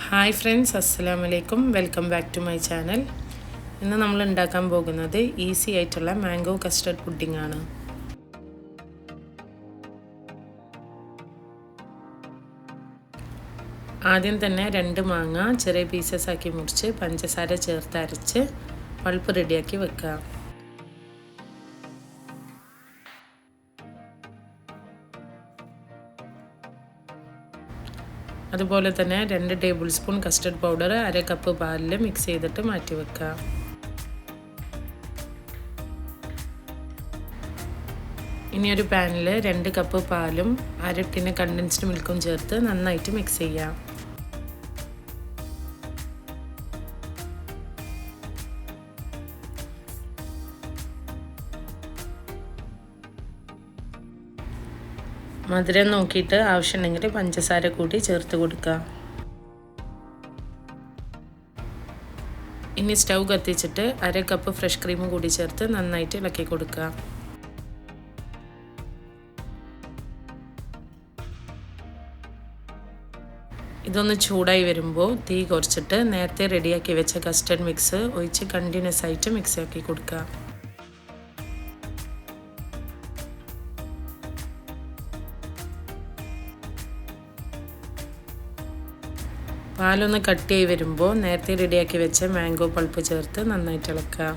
Hi friends, assalamu alaikum. Welcome back to my channel. ഇന്ന് നമ്മൾ ഉണ്ടാക്കാൻ പോകുന്നത് ഈസി ആയിട്ടുള്ള മാംഗോ കസ്റ്റർഡ് പുഡിംഗ് ആണ്. ആദ്യം തന്നെ 2 മാങ്ങ ചെറിയ പീസസ് ആക്കി മുറിച്ച് പഞ്ചസാര ചേർത്ത് അരച്ച് പൾപ്പ് റെഡിയാക്കി വെക്കുക. അതുപോലെ തന്നെ 2 table spoon custard powder 1/2 cup പാലിൽ മിക്സ് ചെയ്തിട്ട് മാറ്റി വെക്കുക. ഇനി ഒരു പാനിൽ 2 കപ്പ് പാലും 1/2 ടിൻ കണ്ടൻസ്ഡ് മിൽക്കും ചേർത്ത് നന്നായിട്ട് മിക്സ് ചെയ്യാം. മധുരം നോക്കിയിട്ട് ആവശ്യമുണ്ടെങ്കിൽ പഞ്ചസാര കൂടി ചേർത്ത് കൊടുക്കുക. ഇനി സ്റ്റൗ കത്തിച്ചിട്ട് 1/2 കപ്പ് ഫ്രഷ് ക്രീം കൂടി ചേർത്ത് നന്നായിട്ട് ഇളക്കി കൊടുക്കുക. ഇതൊന്ന് ചൂടായി വരുമ്പോൾ തീ കുറച്ചിട്ട് നേരത്തെ റെഡിയാക്കി വെച്ച കസ്റ്റർഡ് മിക്സ് ഒഴിച്ച് കണ്ടിന്യൂസ് ആയിട്ട് മിക്സ് ആക്കി കൊടുക്കുക. പാലൊന്ന് കട്ടിയായി വരുമ്പോൾ നേരത്തെ റെഡിയാക്കി വെച്ച മാംഗോ പൾപ്പ് ചേർത്ത് നന്നായിട്ട് ഇളക്കുക.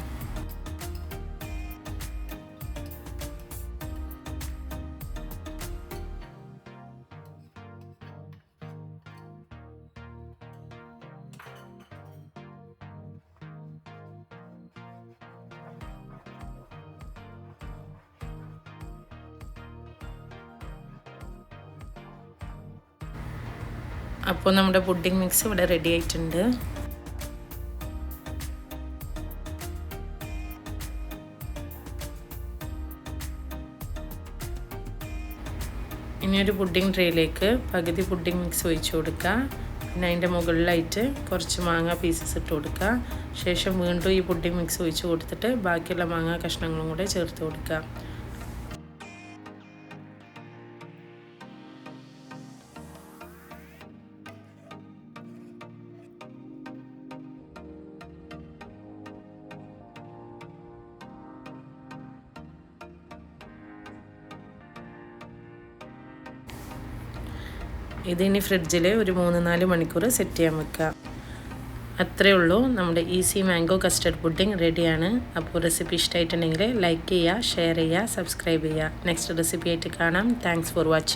അപ്പോൾ നമ്മുടെ പുഡിംഗ് മിക്സ് ഇവിടെ റെഡി ആയിട്ടുണ്ട്. ഇനി ഒരു പുഡിംഗ് ട്രേയിലേക്ക് പകുതി പുഡിംഗ് മിക്സ് ഒഴിച്ചു കൊടുക്കുക. പിന്നെ അതിൻ്റെ മുകളിലായിട്ട് കുറച്ച് മാങ്ങ പീസസ് ഇട്ട് കൊടുക്കുക. ശേഷം വീണ്ടും ഈ പുഡിംഗ് മിക്സ് ഒഴിച്ചു കൊടുത്തിട്ട് ബാക്കിയുള്ള മാങ്ങ കഷ്ണങ്ങളും കൂടെ ചേർത്ത് കൊടുക്കുക. ഇതിനി ഫ്രിഡ്ജിൽ ഒരു 3-4 മണിക്കൂർ സെറ്റ് ചെയ്യാൻ വെക്കുക. അത്രയേ ഉള്ളൂ, നമ്മുടെ ഈസി മാംഗോ കസ്റ്റർഡ് പുഡിംഗ് റെഡിയാണ്. അപ്പോൾ റെസിപ്പി ഇഷ്ടമായിട്ടുണ്ടെങ്കിൽ ലൈക്ക് ചെയ്യുക, ഷെയർ ചെയ്യുക, സബ്സ്ക്രൈബ് ചെയ്യുക. നെക്സ്റ്റ് റെസിപ്പി ആയിട്ട് കാണാം. Thanks for watching.